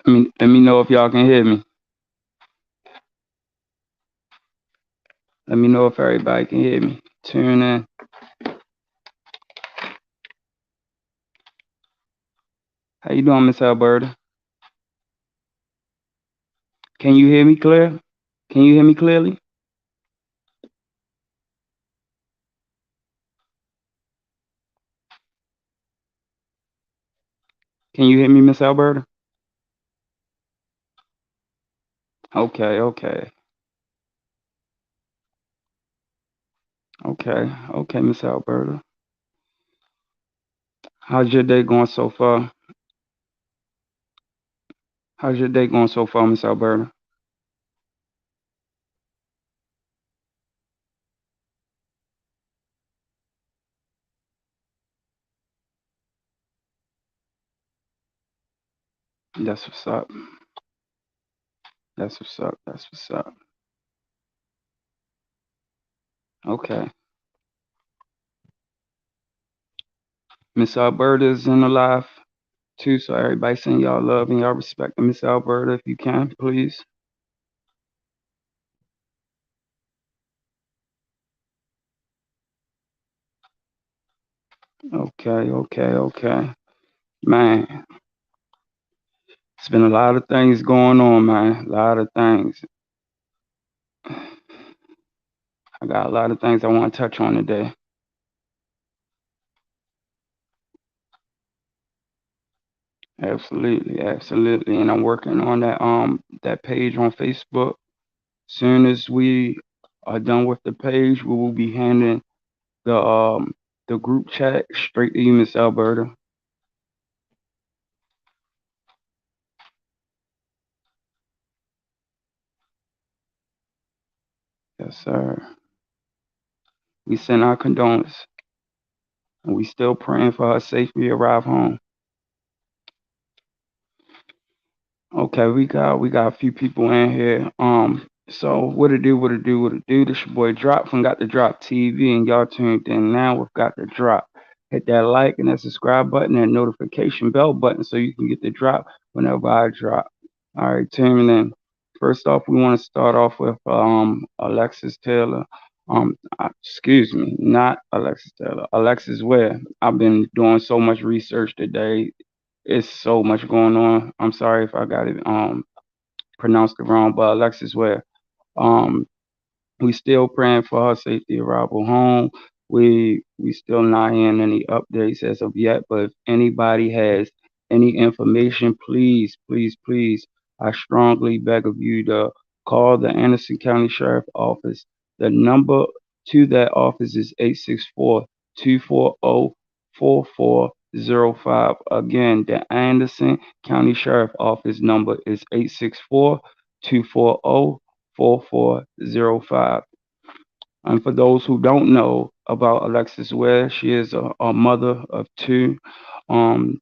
Let me know if y'all can hear me. Let me know if everybody can hear me. Tune in. How you doing, Miss Alberta? Can you hear me clear? Can you hear me clearly? Can you hear me, Miss Alberta? Okay, okay, okay, Miss Alberta. How's your day going so far? How's your day going so far, Miss Alberta? That's what's up. That's what's up. That's what's up. Okay. Miss Alberta's in the live too, so everybody send y'all love and y'all respect to Miss Alberta if you can, please. Okay, okay, okay. Man, it's been a lot of things going on, man. A lot of things. I got a lot of things I want to touch on today. Absolutely, absolutely. And I'm working on that page on Facebook. Soon as we are done with the page, we will be handing the group chat straight to you, Miss Alberta. Yes, sir. We send our condolences, and we still praying for her safely arrive home. Okay, we got a few people in here. So what it do, what it do, what it do? This your boy Drop from Got the Drop TV, and y'all tuned in now. We've got the drop. Hit that like and that subscribe button and notification bell button so you can get the drop whenever I drop. All right, tuning in. First off, we want to start off with Alexis Taylor. Excuse me, not Alexis Taylor. Alexis Ware. I've been doing so much research today. It's so much going on. I'm sorry if I got it pronounced it wrong, but Alexis Ware. Um, we still praying for her safety arrival home. We still not hearing any updates as of yet. But if anybody has any information, please, please, please, I strongly beg of you to call the Anderson County Sheriff Office. The number to that office is 864-240-4405. Again, the Anderson County Sheriff Office number is 864-240-4405. And for those who don't know about Alexis Ware, she is a mother of two. Um,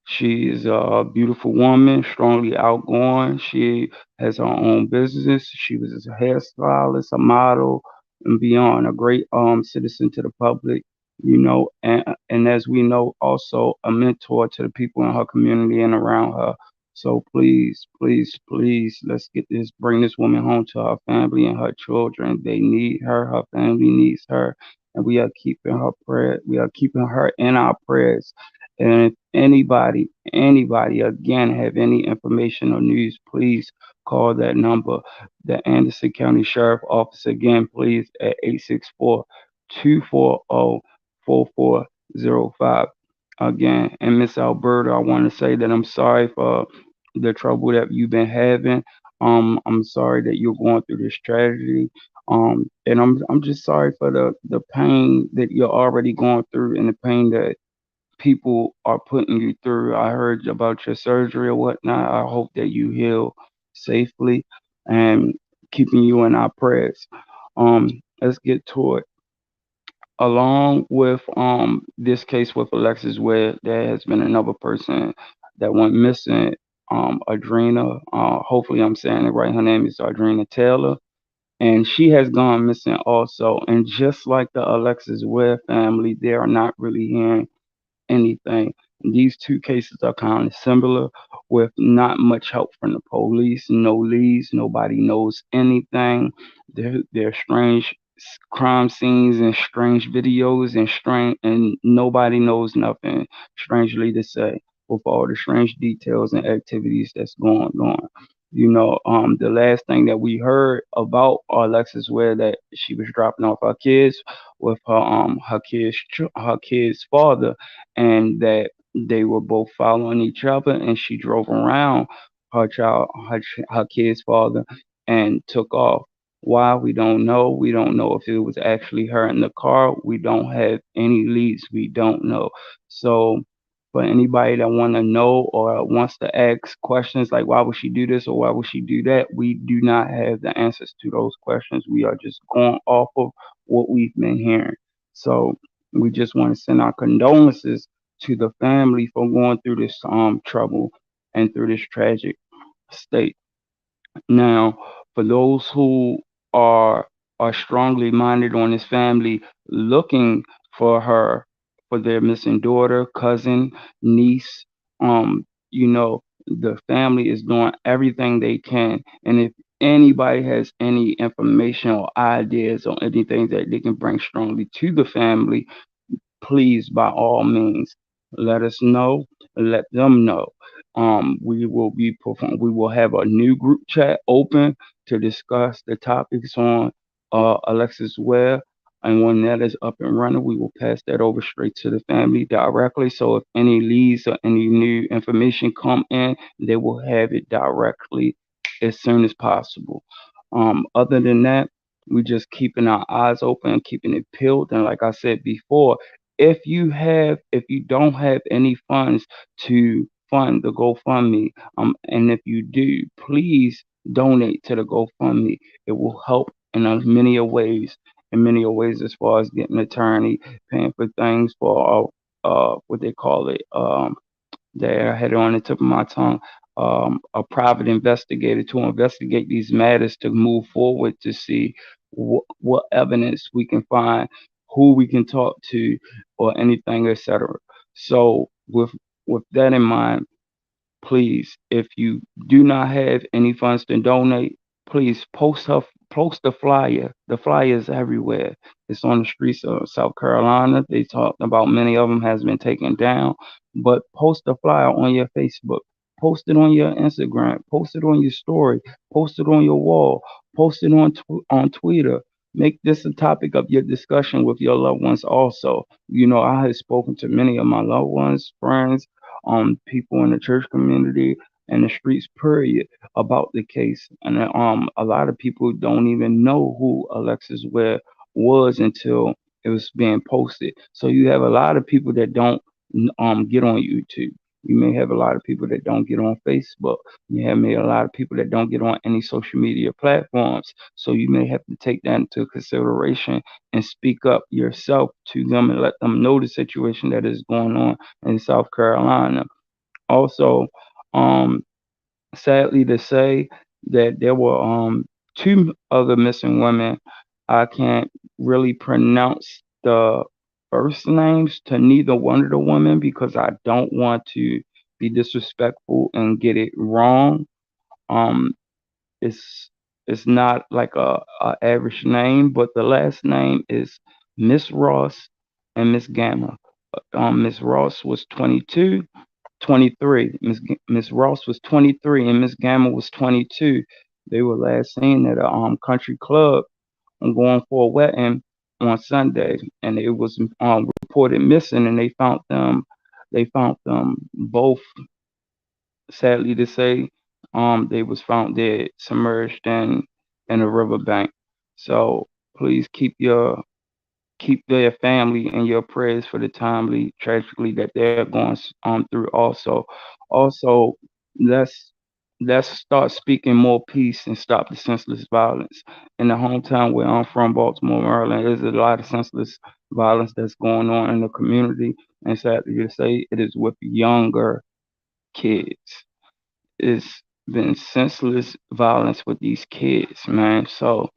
she is a beautiful woman, strongly outgoing. She has her own business. She was a hairstylist, a model, and beyond, a great citizen to the public, and as we know, also a mentor to the people in her community and around her. So please, please, please, let's get this, bring this woman home to her family and her children. They need her. Her family needs her, and we are keeping her prayer. We are keeping her in our prayers. And if anybody again have any information or news, please call that number, the Anderson County Sheriff Office again, please at 864-240-4405. Again, and Miss Alberta, I want to say that I'm sorry for the trouble that you've been having. I'm sorry that you're going through this tragedy. And I'm just sorry for the pain that you're already going through and the pain that people are putting you through. I heard about your surgery or whatnot. I hope that you heal safely and keeping you in our prayers. Let's get to it. Along with this case with Alexis Webb, there has been another person that went missing. Adrena. Hopefully I'm saying it right. Her name is Adrena Taylor, and she has gone missing also. And just like the Alexis Webb family, they are not really hearing anything. These two cases are kind of similar, with not much help from the police, no leads, nobody knows anything. They're strange crime scenes and strange videos and strange, and nobody knows nothing. Strangely to say, with all the strange details and activities that's going on. The last thing that we heard about Alexis, where that she was dropping off her kids with her kids father, and that they were both following each other, and she drove around her kid's father and took off. Why, we don't know. We don't know if it was actually her in the car. We don't have any leads. We don't know. So for anybody that want to know or wants to ask questions like why would she do this or why would she do that, we do not have the answers to those questions. We are just going off of what we've been hearing. So we just want to send our condolences to the family for going through this trouble and through this tragic state. Now, for those who are are strongly minded on this family, looking for her, for their missing daughter, cousin, niece, the family is doing everything they can. And if anybody has any information or ideas or anything that they can bring strongly to the family, please, by all means, let us know. Let them know. We will have a new group chat open to discuss the topics on Alexis Ware. And when that is up and running, we will pass that over straight to the family directly. So if any leads or any new information come in, they will have it directly as soon as possible. Other than that, we just keeping our eyes open, keeping it peeled. And like I said before, if you don't have any funds to fund the GoFundMe, and if you do, please donate to the GoFundMe. It will help in many a ways as far as getting an attorney, paying for things for what they call it, there I had it on the tip of my tongue, a private investigator to investigate these matters, to move forward to see what evidence we can find, who we can talk to, or anything, etc. So with that in mind, please, if you do not have any funds to donate, please post the flyer. The flyer is everywhere. It's on the streets of South Carolina. They talked about many of them has been taken down, but post the flyer on your Facebook. Post it on your Instagram. Post it on your story. Post it on your wall. Post it on Twitter. Make this a topic of your discussion with your loved ones. Also, I have spoken to many of my loved ones, friends, people in the church community and the streets period about the case. And a lot of people don't even know who Alexis Ware was until it was being posted. So you have a lot of people that don't get on YouTube. You may have a lot of people that don't get on Facebook. You have maybe a lot of people that don't get on any social media platforms. So you may have to take that into consideration and speak up yourself to them and let them know the situation that is going on in South Carolina. Also, um, sadly to say that there were two other missing women. I can't really pronounce the first names to neither one of the women because I don't want to be disrespectful and get it wrong. Um, it's it's not like a average name, but the last name is Miss Ross and Miss Gamma. Miss Ross was 22, 23. Miss Ross was 23 and Miss Gamma was 22. They were last seen at a country club and going for a wedding on Sunday, and it was reported missing, and they found them both. Sadly to say, they was found dead, submerged in a riverbank. So please keep their family in your prayers for the timely tragically that they're going through. Also, let's let's start speaking more peace and stop the senseless violence. In the hometown where I'm from, Baltimore, Maryland, there's a lot of senseless violence that's going on in the community, and sadly to say, it is with younger kids. It's been senseless violence with these kids, man. So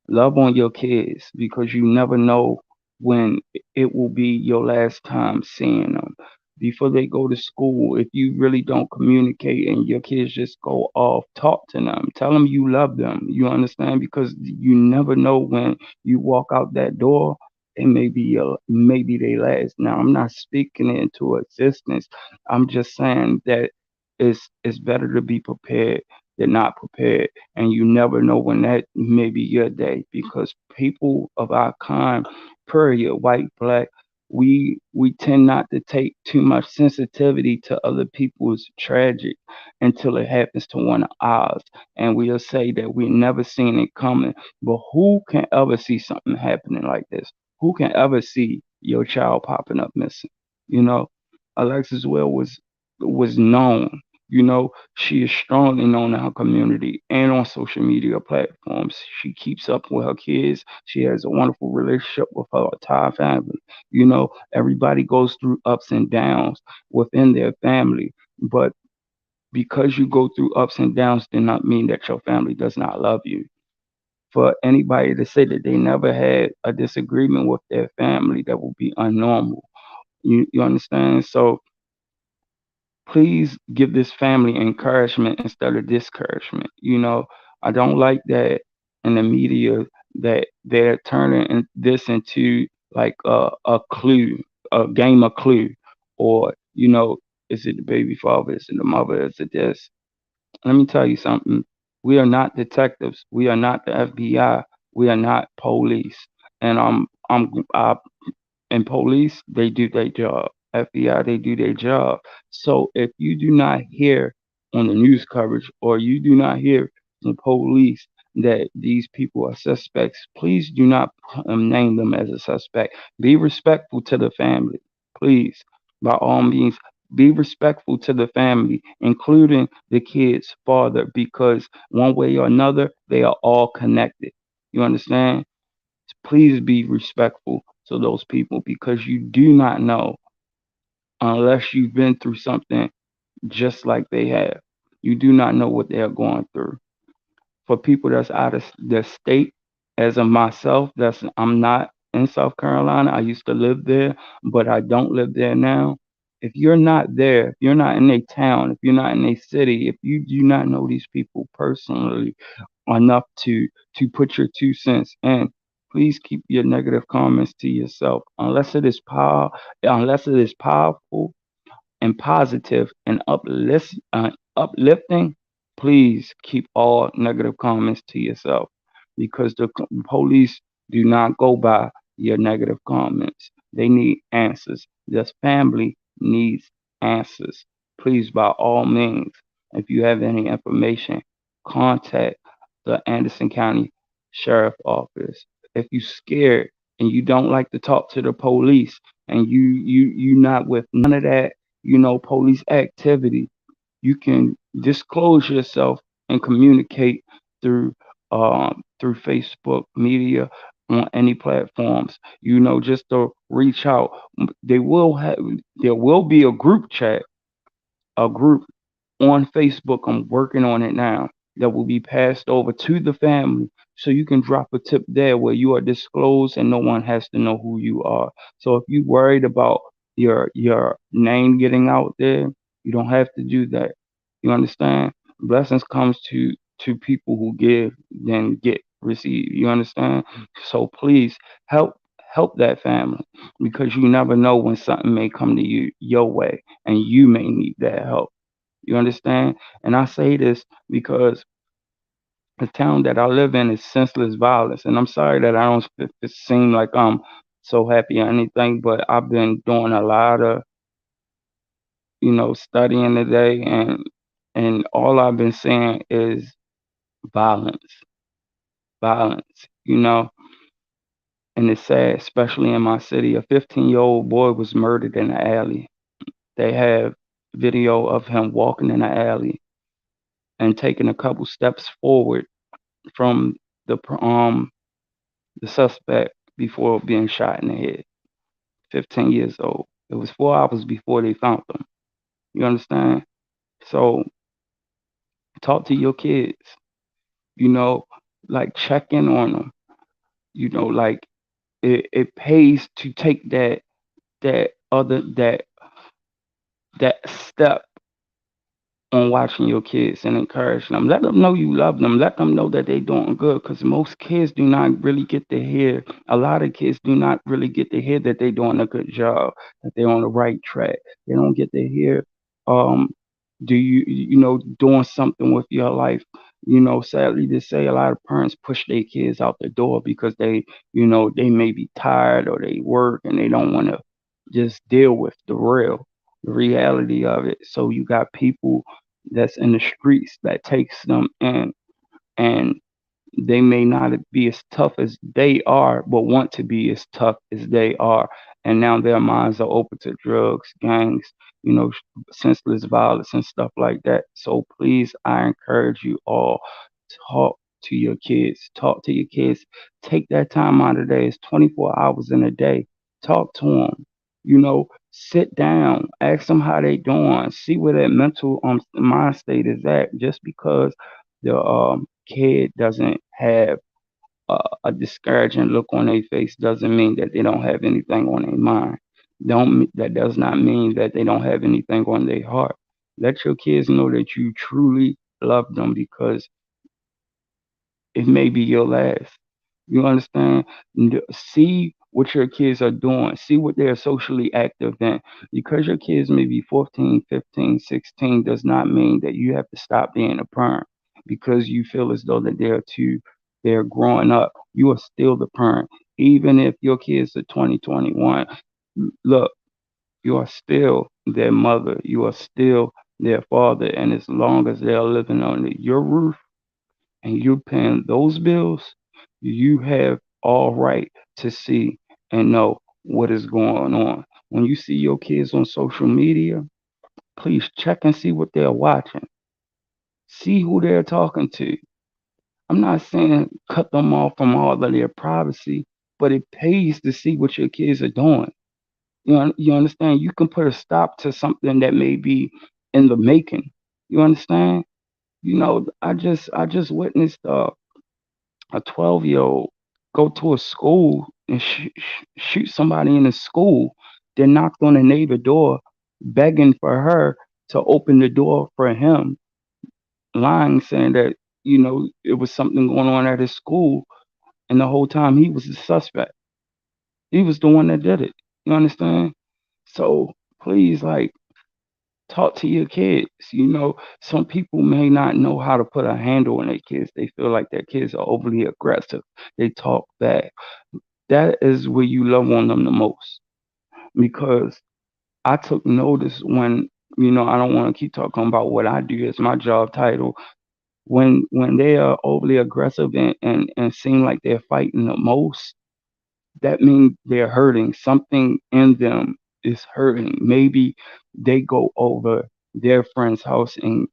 love on your kids because you never know when it will be your last time seeing them. before they go to school. If you really don't communicate and your kids just go off, talk to them. Tell them you love them. You understand? Because you never know when you walk out that door. It may be maybe they last. Now I'm not speaking it into existence. I'm just saying that it's better to be prepared than not prepared, and you never know when that may be your day. Because people of our kind, period, white, black, we tend not to take too much sensitivity to other people's tragic until it happens to one of ours, and we'll say that we never seen it coming. But who can ever see something happening like this? Who can ever see your child popping up missing? You know, Alexis Well was known. She is strongly known in her community and on social media platforms. She keeps up with her kids. She has a wonderful relationship with her entire family. Everybody goes through ups and downs within their family, but because you go through ups and downs does not mean that your family does not love you. For anybody to say that they never had a disagreement with their family, that would be unnormal. You understand? So please give this family encouragement instead of discouragement. I don't like that in the media that they're turning this into like a clue, a game of clue, or is it the baby father, is it the mother, is it this? Let me tell you something. We are not detectives. We are not the FBI. We are not police. And and police, they do their job. FBI, they do their job. So if you do not hear on the news coverage or you do not hear from police that these people are suspects, please do not name them as a suspect. Be respectful to the family, please. By all means, be respectful to the family, including the kid's father, because one way or another, they are all connected. You understand? Please be respectful to those people because you do not know unless you've been through something just like they have. You do not know what they're going through. For people that's out of the state, as of myself, I'm not in South Carolina. I used to live there, but I don't live there now. If you're not there, if you're not in a town, if you're not in a city, if you do not know these people personally, enough to put your 2 cents in. Please keep your negative comments to yourself, unless it is powerful and positive and uplifting. Please keep all negative comments to yourself because the police do not go by your negative comments. They need answers. This family needs answers. Please, by all means, if you have any information, contact the Anderson County Sheriff Office. If you're scared and you don't like to talk to the police and you not with none of that, police activity, you can disclose yourself and communicate through through Facebook media on any platforms. Just to reach out. They will have there will be a group chat, a group on Facebook. I'm working on it now. That will be passed over to the family, so you can drop a tip there where you are disclosed and no one has to know who you are. So if you're worried about your name getting out there, you don't have to do that. You understand? Blessings comes to people who give then get receive. You understand? So please help help that family because you never know when something may come to you your way and you may need that help. You understand? And I say this because the town that I live in is senseless violence. And I'm sorry that I don't seem like I'm so happy or anything, but I've been doing a lot of, studying today and all I've been seeing is violence, violence, and it's sad, especially in my city. A 15-year-old boy was murdered in the alley. They have video of him walking in the alley and taking a couple steps forward from the suspect before being shot in the head. 15 years old. It was 4 hours before they found them. You understand? So talk to your kids. You know, like check in on them. Like it pays to take that that step on watching your kids and encouraging them. Let them know you love them. Let them know that they're doing good because most kids do not really get to hear, a lot of kids do not really get to hear that they're doing a good job, that they're on the right track. They don't get to hear, um, do doing something with your life. Sadly to say, a lot of parents push their kids out the door because they may be tired or they work and they don't want to just deal with the reality of it. So you got people that's in the streets that takes them in, and they may not be as tough as they are, but want to be as tough as they are. And now their minds are open to drugs, gangs, you know, senseless violence and stuff like that. So please, I encourage you all, talk to your kids. Talk to your kids. Take that time out of the day. It's 24 hours in a day. Talk to them. Sit down, ask them how they doing, see where that mental mind state is at. Just because the kid doesn't have a discouraging look on their face doesn't mean that they don't have anything on their mind. Don't That does not mean that they don't have anything on their heart. Let your kids know that you truly love them because it may be your last. You understand? See what your kids are doing. See what they're socially active in. Because your kids may be 14, 15, 16 does not mean that you have to stop being a parent because you feel as though that they're growing up. You are still the parent. Even if your kids are 20, 21, look, you are still their mother. You are still their father. And as long as they're living under your roof, and you're paying those bills, you have all right to see and know what is going on. When you see your kids on social media, please check and see what they're watching. See who they're talking to. I'm not saying cut them off from all of their privacy, but it pays to see what your kids are doing. You understand? You can put a stop to something that may be in the making. You understand? I just witnessed a 12-year-old go to a school and shoot somebody in the school, then knocked on the neighbor door begging for her to open the door for him, lying, saying that, it was something going on at his school. And the whole time he was the suspect. He was the one that did it. You understand? So please, like, talk to your kids. Some people may not know how to put a handle on their kids. They feel like their kids are overly aggressive. They talk back. That is where you love on them the most. Because I took notice when, I don't want to keep talking about what I do as my job title. When they are overly aggressive and seem like they're fighting the most, that means they're hurting. Something in them is hurting. Maybe they go over their friend's house and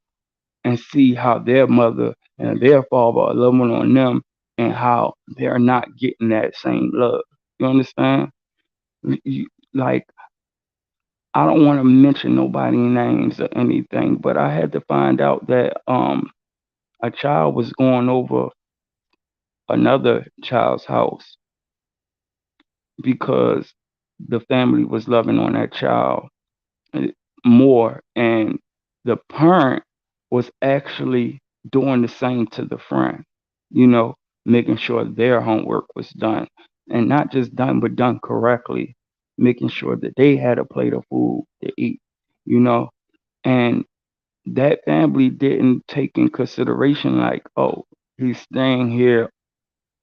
see how their mother and their father are loving on them and how they're not getting that same love. You understand? Like, I don't want to mention nobody names or anything, but I had to find out that a child was going over another child's house because the family was loving on that child uh, more, and the parent was actually doing the same to the friend, you know, making sure their homework was done, and not just done, but done correctly, making sure that they had a plate of food to eat, you know, and that family didn't take in consideration like, oh, he's staying here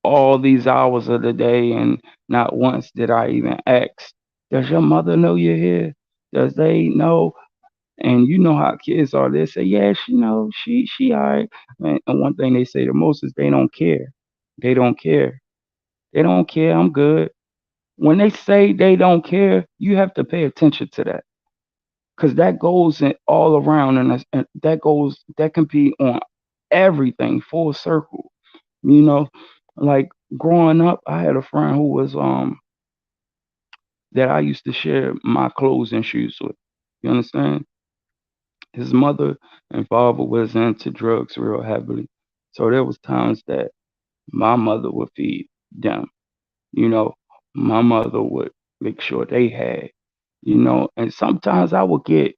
all these hours of the day, and not once did I even ask, does your mother know you're here? Does they know? And you know how kids are. They say, yeah, she knows. She all right. And one thing they say the most is they don't care. They don't care. They don't care. I'm good. When they say they don't care, you have to pay attention to that because that goes in all around, and that can be on everything full circle. You know, like growing up, I had a friend who was that I used to share my clothes and shoes with. You understand? His mother and father was into drugs real heavily. So there was times that my mother would feed them. You know, my mother would make sure they had, and sometimes I would get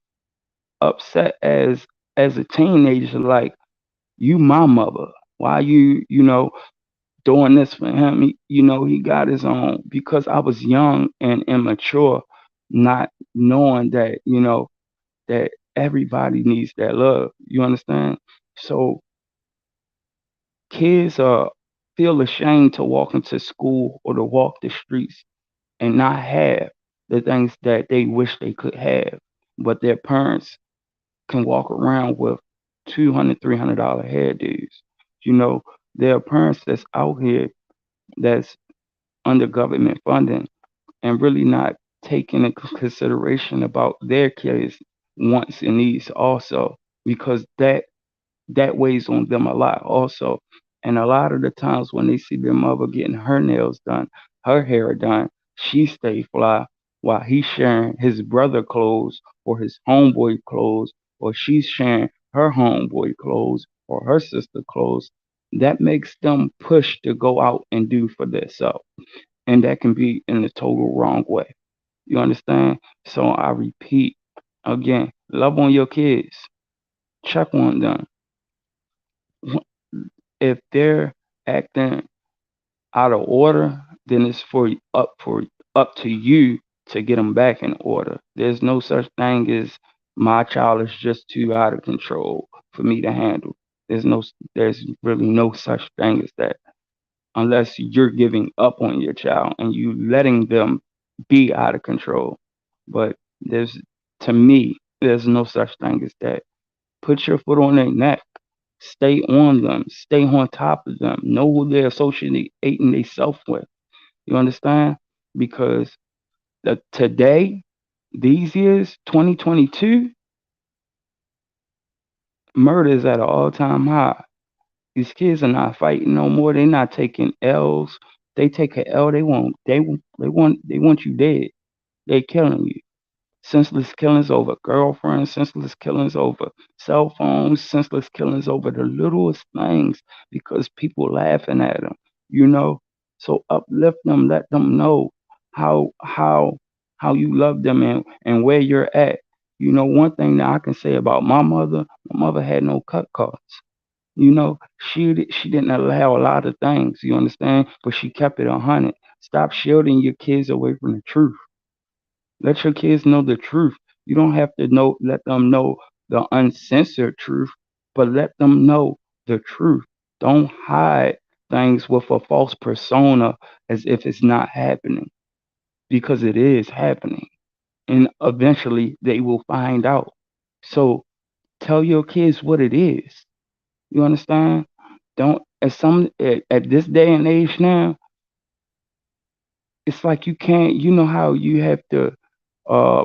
upset as a teenager, like, you my mother. Why you doing this for him? He got his own, because I was young and immature, not knowing that everybody needs that love. You understand? So kids feel ashamed to walk into school or to walk the streets and not have the things that they wish they could have, but their parents can walk around with $200, $300 hairdos. You know, there are parents that's out here that's under government funding and really not taking into consideration about their kids' wants and needs also, because that weighs on them a lot also. And a lot of the times when they see their mother getting her nails done, her hair done, she stay fly while he's sharing his brother clothes or his homeboy clothes, or she's sharing her homeboy clothes or her sister clothes. That makes them push to go out and do for themselves. And that can be in the total wrong way. You understand? So I repeat again, love on your kids. Check on them. If they're acting out of order, then it's up to you to get them back in order. There's no such thing as my child is just too out of control for me to handle. There's really no such thing as that, unless you're giving up on your child and you letting them be out of control. But there's to me, there's no such thing as that. Put your foot on their neck. Stay on them. Stay on top of them. Know who they're associating themselves with. You understand? Because today, these years, 2022, murder is at an all-time high. These kids are not fighting no more. They're not taking L's. They take a L, they want you dead. They killing you. Senseless killings over girlfriends, senseless killings over cell phones, senseless killings over the littlest things because people laughing at them, you know. So uplift them, let them know how how how you love them and where you're at. One thing that I can say about my mother had no cut cards. She didn't allow a lot of things, you understand, but she kept it 100. Stop shielding your kids away from the truth. Let your kids know the truth. You don't have to let them know the uncensored truth, but let them know the truth. Don't hide things with a false persona as if it's not happening, because it is happening. And eventually they will find out. So tell your kids what it is. You understand? Don't at this day and age now, it's like you can't, how you have to,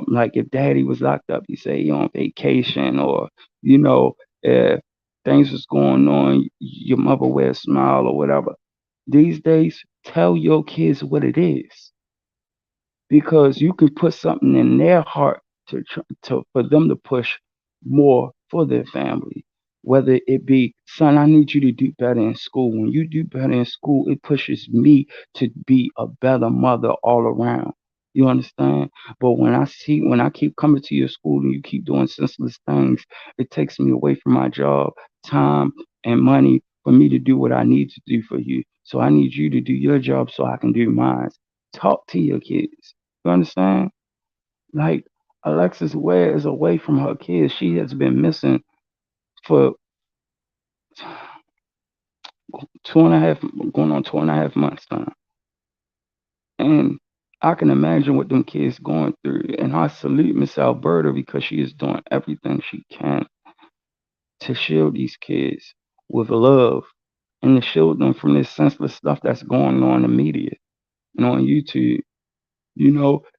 like if daddy was locked up, you say he on vacation, or if things was going on, your mother wear a smile or whatever. These days, tell your kids what it is, because you can put something in their heart to for them to push more for their family. Whether it be, son, I need you to do better in school. When you do better in school, it pushes me to be a better mother all around. You understand? But when I keep coming to your school and you keep doing senseless things, it takes me away from my job, time, and money for me to do what I need to do for you. So I need you to do your job so I can do mine. Talk to your kids. You understand? Like, Alexis Ware is away from her kids. She has been missing for 2.5, going on 2.5 months now. And I can imagine what them kids going through. And I salute Miss Alberta because she is doing everything she can to shield these kids with love and to shield them from this senseless stuff that's going on in the media and on YouTube.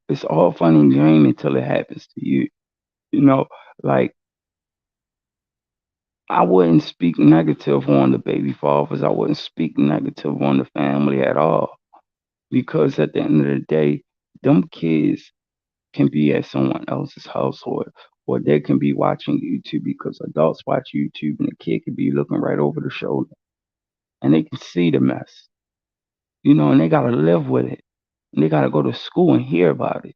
It's all fun and game until it happens to you. You know, like, I wouldn't speak negative on the baby fathers. I wouldn't speak negative on the family at all. Because at the end of the day, them kids can be at someone else's household, or they can be watching YouTube because adults watch YouTube and the kid can be looking right over the shoulder and they can see the mess, and they got to live with it. And they got to go to school and hear about it.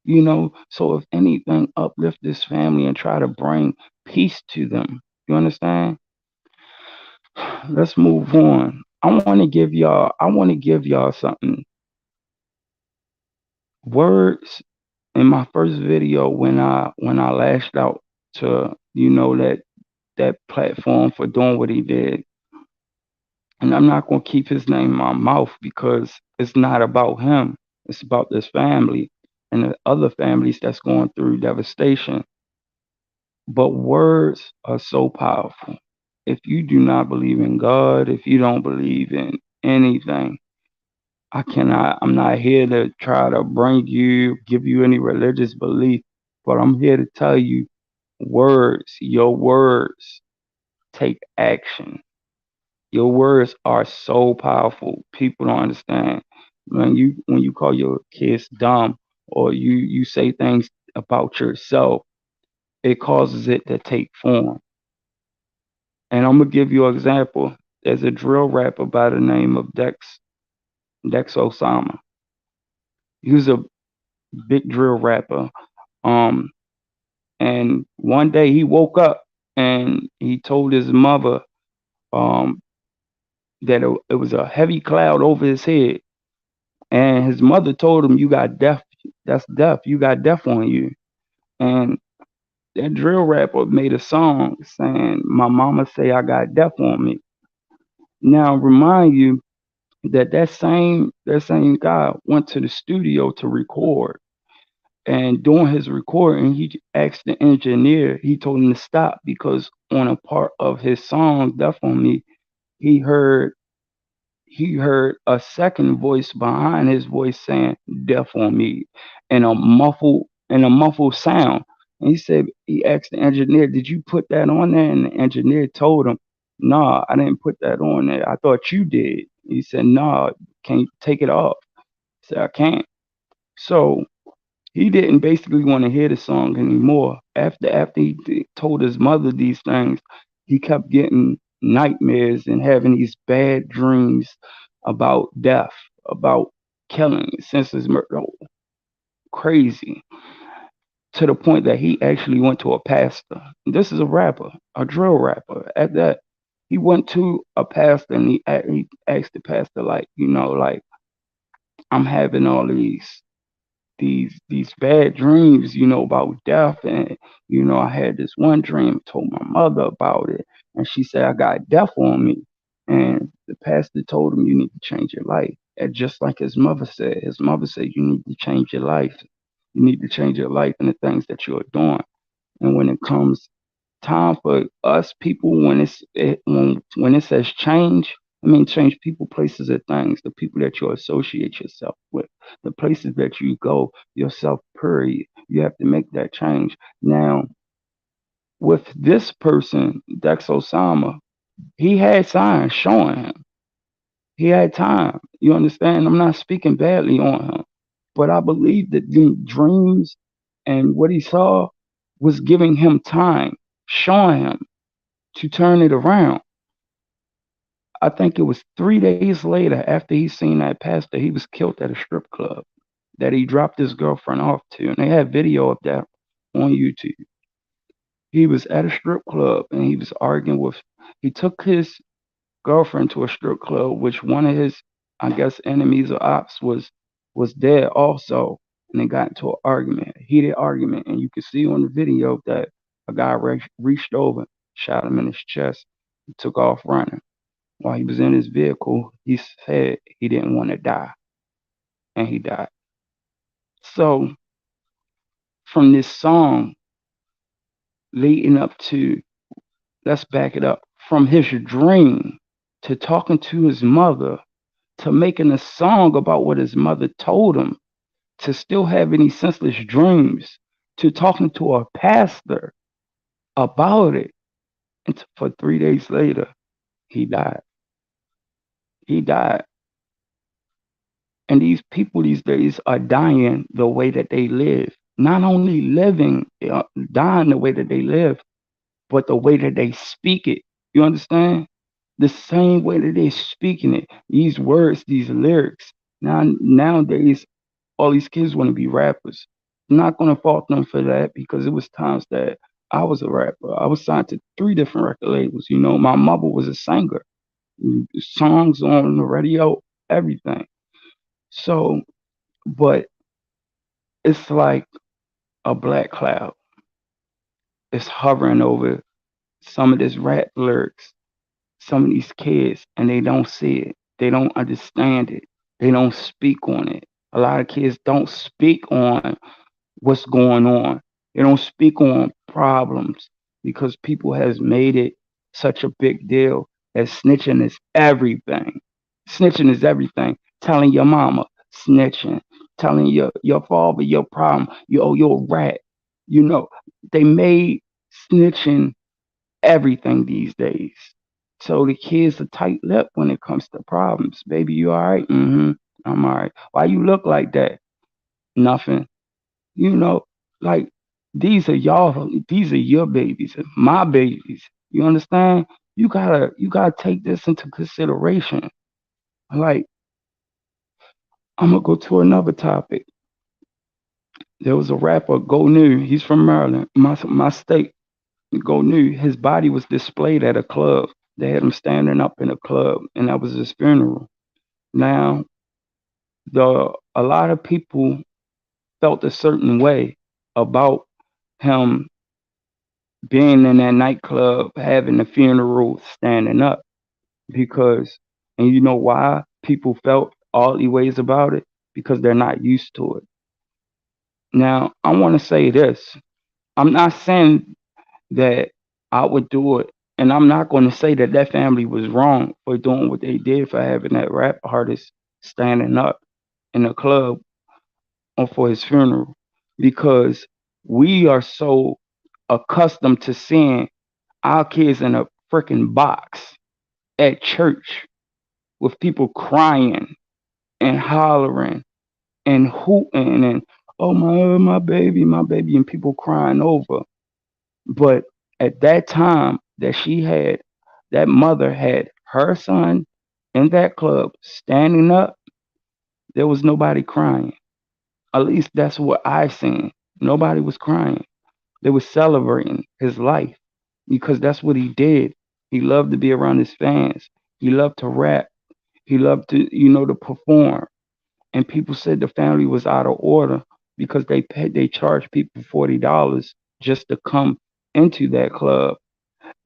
So if anything, uplift this family and try to bring peace to them. You understand? Let's move on. I want to give y'all something. Words in my first video when I lashed out to that platform for doing what he did. And I'm not going to keep his name in my mouth because it's not about him. It's about this family and the other families that's going through devastation. But words are so powerful. If you do not believe in God, if you don't believe in anything, I'm not here to try to give you any religious belief, but I'm here to tell you your words take action. Your words are so powerful. People don't understand. When you call your kids dumb or you say things about yourself, it causes it to take form. And I'm gonna give you an example. There's a drill rapper by the name of Dex Osama. He was a big drill rapper. Um, and one day he woke up and he told his mother um that it was a heavy cloud over his head. And his mother told him, "You got death. That's death. You got death on you." And that drill rapper made a song saying, "My mama say I got death on me." Now remind you that same guy went to the studio to record, and during his recording, he asked the engineer. He told him to stop because on a part of his song, "Death on Me," he heard he heard a second voice behind his voice saying "death on me" in a muffled sound. And he asked the engineer, "Did you put that on there?" And the engineer told him, "Nah, I didn't put that on there. I thought you did." He said, "Nah, can you take it off?" He said, "I can't." So he didn't basically want to hear the song anymore. After he told his mother these things, he kept getting nightmares and having these bad dreams about death, about killing, senseless murder, crazy, to the point that he actually went to a pastor. This is a rapper, a drill rapper. At that, he went to a pastor and he asked the pastor, like, like, "I'm having all these bad dreams, about death. And I had this one dream, told my mother about it, and she said I got death on me." And the pastor told him, "You need to change your life." And just like his mother said, "You need to change your life. You need to change your life and the things that you're doing." And when it comes time for us people, when it says change, I mean change people, places, and things, the people that you associate yourself with, the places that you go, yourself, period. You have to make that change. Now, with this person, Dex Osama, he had signs showing him. He had time. You understand? I'm not speaking badly on him, but I believe that the dreams and what he saw was giving him time, showing him to turn it around. I think it was 3 days later after he seen that pastor, he was killed at a strip club that he dropped his girlfriend off to. And they had video of that on YouTube. He was at a strip club and he took his girlfriend to a strip club, which one of his, I guess, enemies or ops was there also. And they got into an argument, a heated argument. And you can see on the video that a guy reached over, shot him in his chest, and took off running. While he was in his vehicle, he said he didn't want to die, and he died. So, from this song leading up to, let's back it up, from his dream to talking to his mother to making a song about what his mother told him to still having these senseless dreams to talking to a pastor about it. And for 3 days later, he died. He died. And these people these days are dying the way that they live. Not only dying the way that they live, but the way that they speak it. You understand? The same way that they speaking it. These words, these lyrics. Nowadays, all these kids want to be rappers. Not gonna fault them for that because it was times that I was a rapper. I was signed to three different record labels. You know, my mother was a singer, songs on the radio, everything. So, but it's like a black cloud. It's hovering over some of this rap lyrics, some of these kids, and they don't see it. They don't understand it. They don't speak on it. A lot of kids don't speak on what's going on. They don't speak on problems because people has made it such a big deal that snitching is everything. Snitching is everything. Telling your mama, snitching. Telling your father your problem. You're a rat. You know, they made snitching everything these days. So the kids are tight lipped when it comes to problems. Baby, you all right? Mm-hmm. I'm all right. Why you look like that? Nothing. You know, like these are your babies, my babies. You understand? You gotta take this into consideration. Like, I'm gonna go to another topic. There was a rapper, Go New. He's from Maryland, my state. Go New. His body was displayed at a club. They had him standing up in a club, and that was his funeral. Now, a lot of people felt a certain way about him being in that nightclub, having the funeral, standing up, because, and you know why people felt all these ways about it? Because they're not used to it. Now, I want to say this. I'm not saying that I would do it, and I'm not going to say that that family was wrong for doing what they did for having that rap artist standing up in the club or for his funeral, because we are so accustomed to seeing our kids in a freaking box at church with people crying and hollering and hooting and, oh my baby, and people crying over. But at that time that that mother had her son in that club standing up, there was nobody crying. At least that's what I seen. Nobody was crying. They were celebrating his life because that's what he did. He loved to be around his fans. He loved to rap. He loved to perform. And people said the family was out of order because they charged people $40 just to come into that club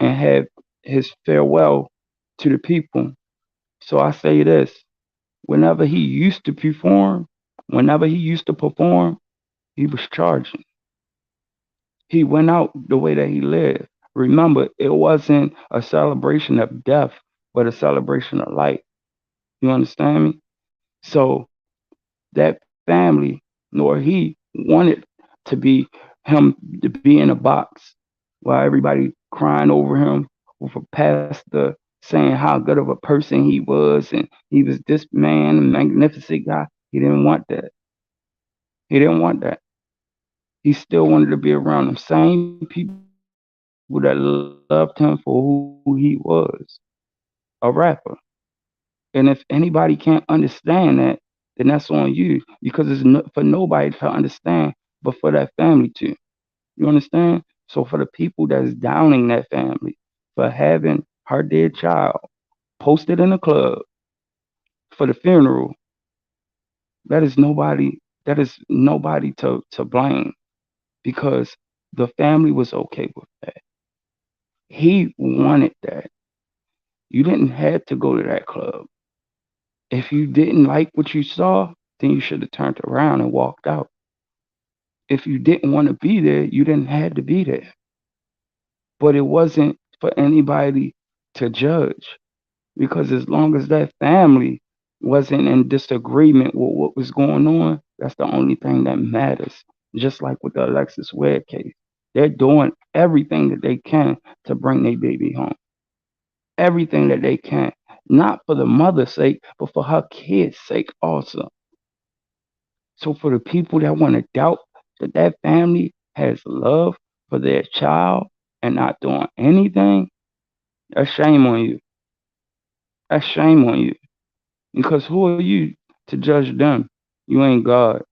and have his farewell to the people. So I say this: whenever he used to perform, whenever he used to perform, he was charging. He went out the way that he lived. Remember, it wasn't a celebration of death, but a celebration of life. You understand me? So that family nor he wanted to be him to be in a box while everybody crying over him with a pastor saying how good of a person he was and he was this man, a magnificent guy. He didn't want that. He didn't want that. He still wanted to be around them same people that loved him for who he was, a rapper. And if anybody can't understand that, then that's on you because it's for nobody to understand but for that family too. You understand? So for the people that's downing that family for having her dead child posted in a club for the funeral, that is nobody to blame because the family was okay with that. He wanted that. You didn't have to go to that club. If you didn't like what you saw, then you should have turned around and walked out. If you didn't want to be there, you didn't have to be there. But it wasn't for anybody to judge because as long as that family wasn't in disagreement with what was going on, that's the only thing that matters. Just like with the Alexis Ware case, they're doing everything that they can to bring their baby home. Everything that they can, not for the mother's sake, but for her kid's sake also. So for the people that want to doubt that that family has love for their child and not doing anything, that's shame on you. That's shame on you. Because who are you to judge them? You ain't God.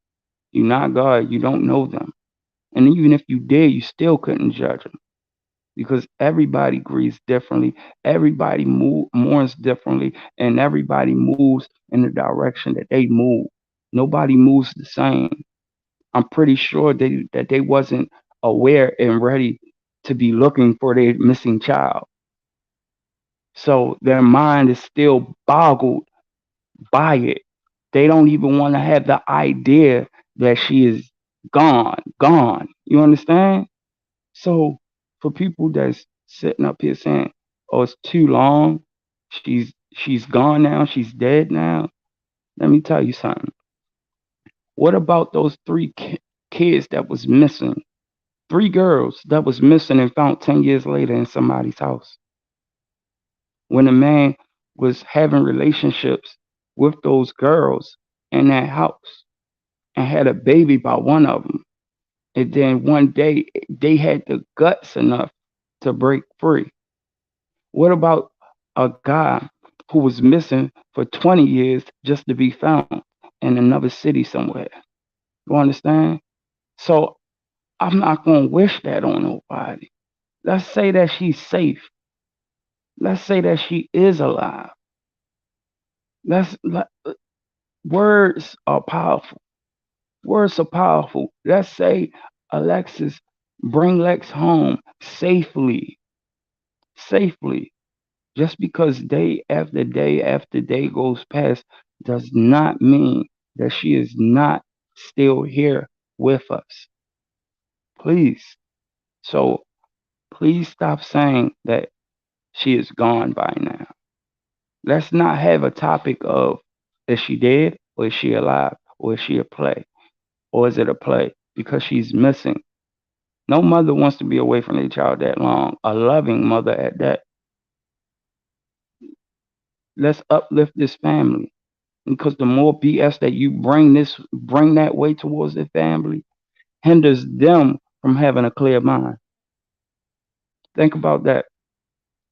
You're not God. You don't know them. And even if you did, you still couldn't judge them because everybody grieves differently. Everybody mourns differently, and everybody moves in the direction that they move. Nobody moves the same. I'm pretty sure that they wasn't aware and ready to be looking for their missing child. So their mind is still boggled by it. They don't even want to have the idea that she is gone. You understand? So for people that's sitting up here saying, "Oh, it's too long. She's gone now. She's dead now." Let me tell you something. What about those three kids that was missing? Three girls that was missing and found 10 years later in somebody's house. When a man was having relationships with those girls in that house and had a baby by one of them. And then one day they had the guts enough to break free. What about a guy who was missing for 20 years just to be found in another city somewhere? You understand? So I'm not going to wish that on nobody. Let's say that she's safe. Let's say that she is alive. Let's let, words are powerful. Words are powerful. Let's say Alexis bring Lex home safely. Just because day after day goes past does not mean that she is not still here with us. Please. So please stop saying that she is gone by now. Let's not have a topic of is she dead or is she alive or is she a play or is it a play because she's missing. No mother wants to be away from their child that long. A loving mother at that. Let's uplift this family because the more BS that you bring that way towards the family hinders them from having a clear mind. Think about that.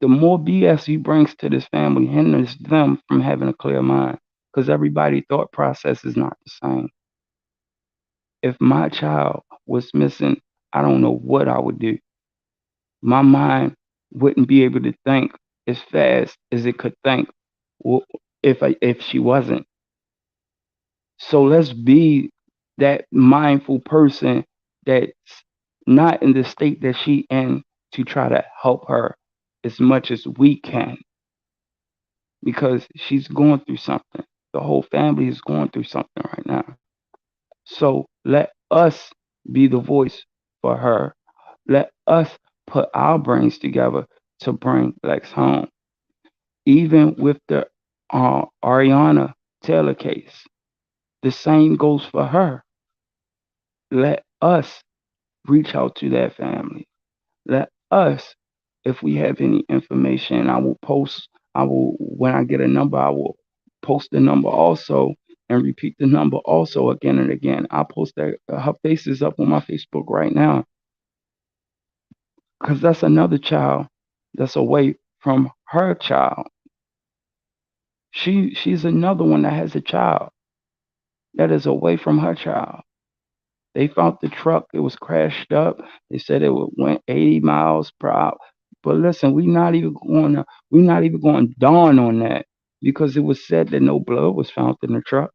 The more BS he brings to this family hinders them from having a clear mind because everybody's thought process is not the same. If my child was missing, I don't know what I would do. My mind wouldn't be able to think as fast as it could think if she wasn't. So let's be that mindful person that's not in the state that she in to try to help her as much as we can because she's going through something. The whole family is going through something right now. So let us be the voice for her. Let us put our brains together to bring Lex home. Even with the Ariana Taylor case, the same goes for her. Let us reach out to that family. Let us, if we have any information, when I get a number, I will post the number also and repeat the number also again and again. I'll post her face is up on my Facebook right now because that's another child that's away from her child. She's another one that has a child that is away from her child. They found the truck. It was crashed up. They said it went 80 miles per hour. But listen, we're not even going to dawn on that because it was said that no blood was found in the truck.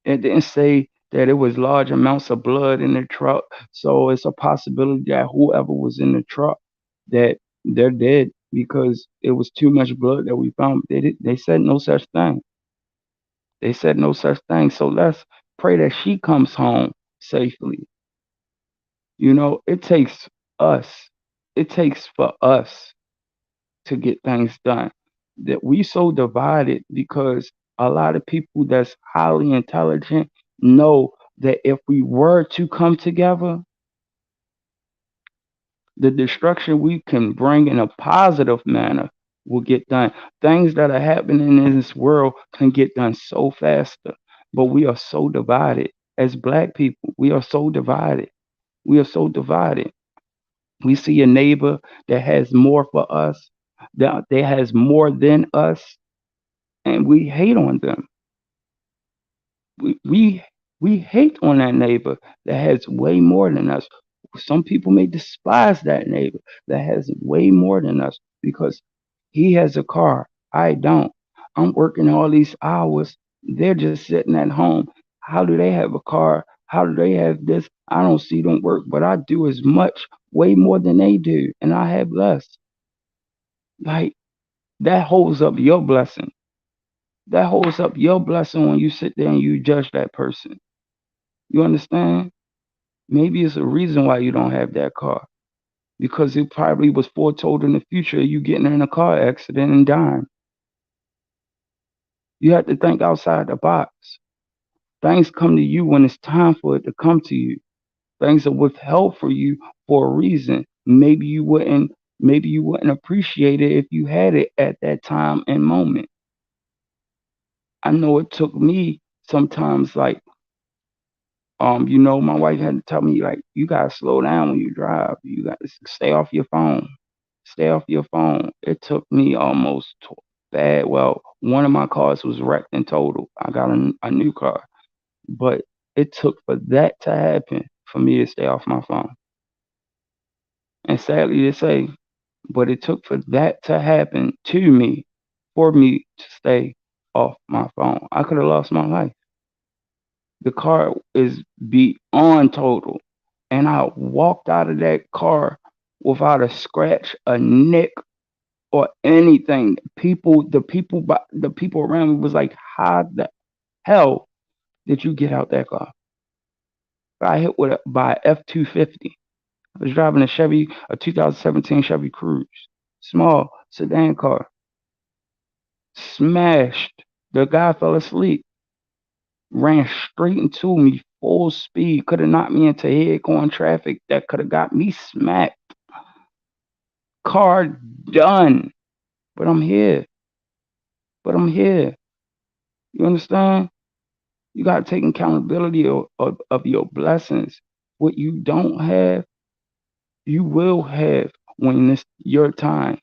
It didn't say that it was large amounts of blood in the truck. So it's a possibility that whoever was in the truck that they're dead because it was too much blood that we found. They said no such thing. They said no such thing. So let's pray that she comes home safely. It takes us. It takes for us to get things done. That we so divided because a lot of people that's highly intelligent know that if we were to come together, the destruction we can bring in a positive manner will get done. Things that are happening in this world can get done so faster. But we are so divided. As black people, we are so divided. We are so divided. We see a neighbor that has more for us, that has more than us, and we hate on them. We We hate on that neighbor that has way more than us. Some people may despise that neighbor that has way more than us because he has a car. I don't. I'm working all these hours. They're just sitting at home. How do they have a car? How do they have this? I don't see them work, but I do as much, way more than they do, and I have less. Like, that holds up your blessing. That holds up your blessing when you sit there and you judge that person. You understand? Maybe it's a reason why you don't have that car. Because it probably was foretold in the future you getting in a car accident and dying. You have to think outside the box. Things come to you when it's time for it to come to you. Things are withheld for you for a reason. Maybe you wouldn't appreciate it if you had it at that time and moment. I know it took me sometimes, like, my wife had to tell me, like, you gotta slow down when you drive. You got to stay off your phone. Stay off your phone. It took me almost bad. Well, one of my cars was wrecked and totaled. I got a new car, but it took for that to happen for me to stay off my phone. And sadly to say, but it took for that to happen to me for me to stay off my phone. I could have lost my life. The car is beyond total. And I walked out of that car without a scratch, a nick, or anything. The people around me was like, "How the hell did you get out that car?" I hit by F-250. I was driving a 2017 Chevy Cruze, small sedan car. Smashed. The guy fell asleep. Ran straight into me, full speed. Could have knocked me into head-going traffic. That could have got me smacked. Car done. But I'm here. But I'm here. You understand? You got to take accountability of your blessings. What you don't have, you will have when it's your time.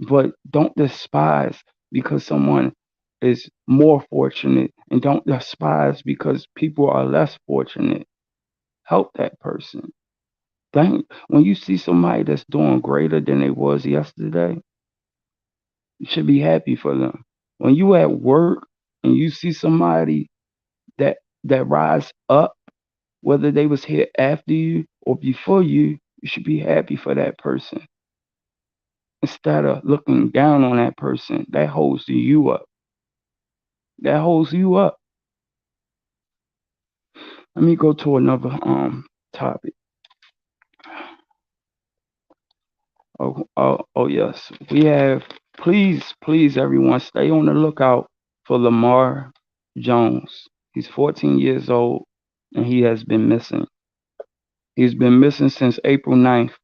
But don't despise because someone is more fortunate, and don't despise because people are less fortunate. Help that person. When you see somebody that's doing greater than they was yesterday, you should be happy for them. When you at work and you see somebody that rise up, whether they was here after you or before you should be happy for that person instead of looking down on that person. That holds you up. That holds you up. Let me go to another topic. Oh yes. We have, please everyone stay on the lookout for Lamar Jones. He's 14 years old and he has been missing. He's been missing since April 9th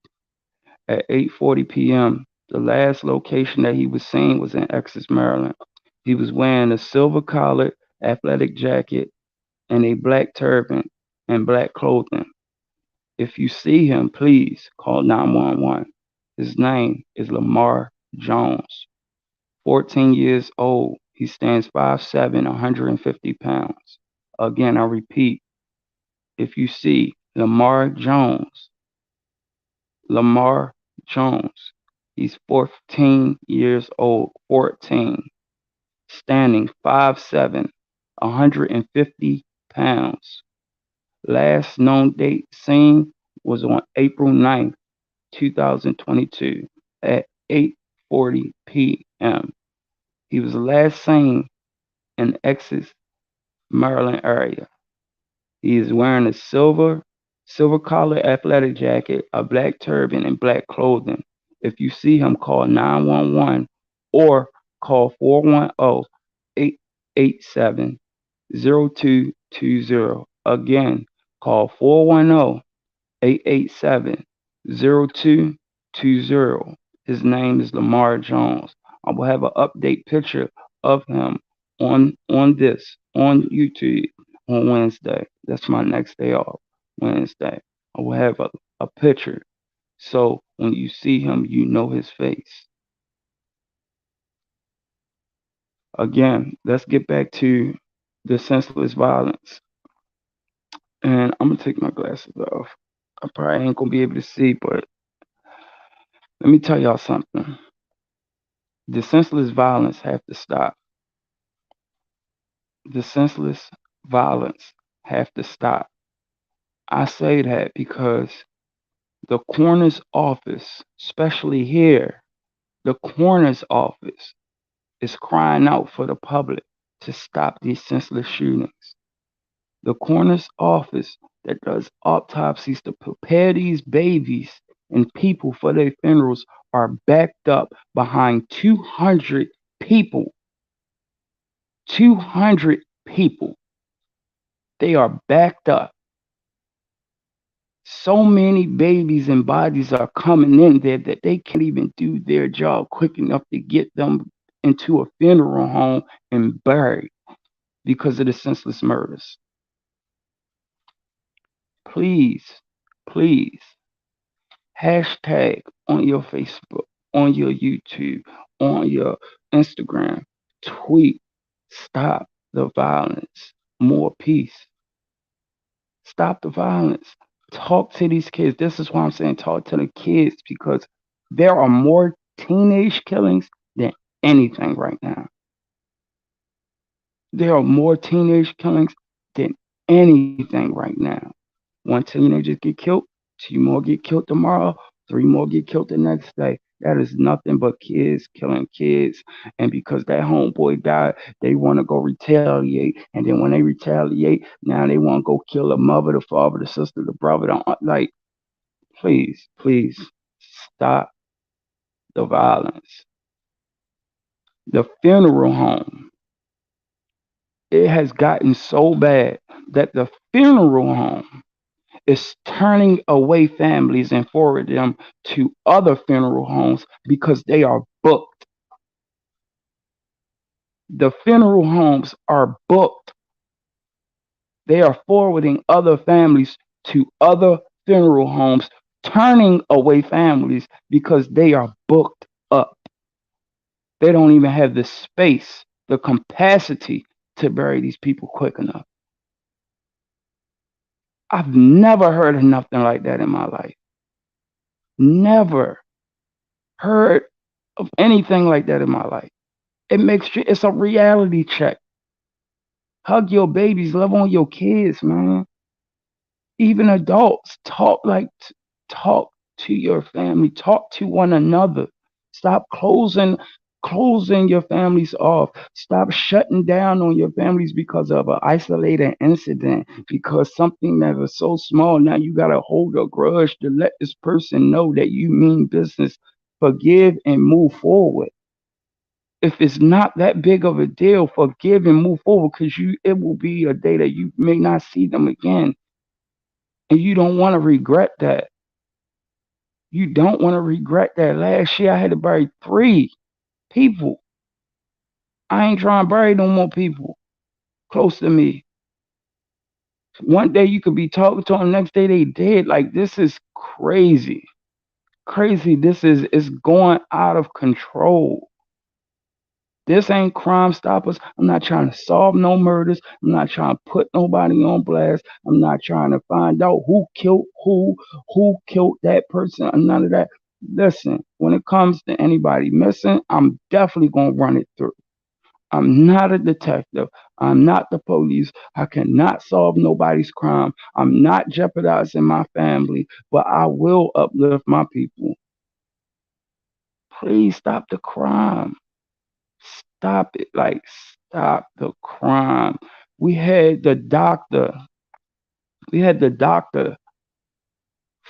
at 8:40 p.m. The last location that he was seen was in Alexis, Maryland. He was wearing a silver collared athletic jacket and a black turban and black clothing. If you see him, please call 911. His name is Lamar Jones. 14 years old. He stands 5'7", 150 pounds. Again, I repeat, if you see Lamar Jones, he's 14 years old, 14, standing 5'7", 150 pounds. Last known date seen was on April 9th, 2022 at 8:40 p.m. He was last seen in Essex, Maryland area. He is wearing a silver collar athletic jacket, a black turban, and black clothing. If you see him, call 911 or call 410-887-0220. Again, call 410-887-0220. His name is Lamar Jones. I will have an update picture of him on YouTube on Wednesday. That's my next day off, Wednesday. I will have a picture. So when you see him, you know his face. Again, let's get back to the senseless violence. And I'm gonna take my glasses off. I probably ain't gonna be able to see, but let me tell y'all something. The senseless violence have to stop. The senseless violence have to stop. I say that because the coroner's office, especially here, the coroner's office is crying out for the public to stop these senseless shootings. The coroner's office that does autopsies to prepare these babies and people for their funerals are backed up behind 200 people. 200 people. They are backed up. So many babies and bodies are coming in there that they can't even do their job quick enough to get them into a funeral home and buried because of the senseless murders. Please, please, hashtag on your Facebook, on your YouTube, on your Instagram, tweet, stop the violence, more peace. Stop the violence. Talk to these kids. This is why I'm saying talk to the kids because there are more teenage killings than anything right now. There are more teenage killings than anything right now. One teenager get killed, two more get killed tomorrow, three more get killed the next day. That is nothing but kids killing kids. And because that homeboy died, they want to go retaliate. And then when they retaliate, now they want to go kill the mother, the father, the sister, the brother, the aunt. Like, please, please stop the violence. The funeral home, it has gotten so bad that the funeral home is turning away families and forward them to other funeral homes because they are booked. The funeral homes are booked. They are forwarding other families to other funeral homes, turning away families because they are booked up. They don't even have the space, the capacity to bury these people quick enough. I've never heard of nothing like that in my life. Never heard of anything like that in my life. It's a reality check. Hug your babies, love on your kids, man. Even adults, talk to your family, talk to one another. Stop closing your families off. Stop shutting down on your families because of an isolated incident, because something that was so small. Now you gotta hold a grudge to let this person know that you mean business. Forgive and move forward. If it's not that big of a deal, forgive and move forward because it will be a day that you may not see them again. And you don't want to regret that. You don't want to regret that. Last year I had to bury 3 people. I ain't trying to bury no more people close to me. One day you could be talking to them, next day they dead. Like this is crazy. Crazy. This is it's going out of control. This ain't Crime Stoppers. I'm not trying to solve no murders. I'm not trying to put nobody on blast. I'm not trying to find out who killed that person, or none of that. Listen, when it comes to anybody missing, I'm definitely gonna run it through. I'm not a detective. I'm not the police. I cannot solve nobody's crime. I'm not jeopardizing my family, but I will uplift my people. Please stop the crime. Stop it. Like, stop the crime. We had the doctor, we had the doctor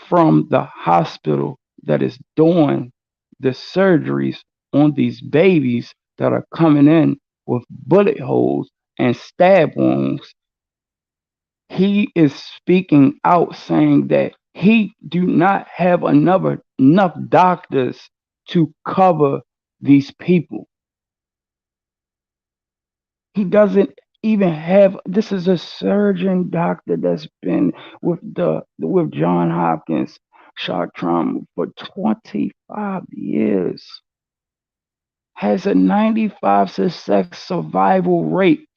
from the hospital that is doing the surgeries on these babies that are coming in with bullet holes and stab wounds. He is speaking out saying that he do not have enough doctors to cover these people. He doesn't even have. This is a surgeon doctor that's been with John Hopkins shock trauma for 25 years. Has a 95 success survival rate,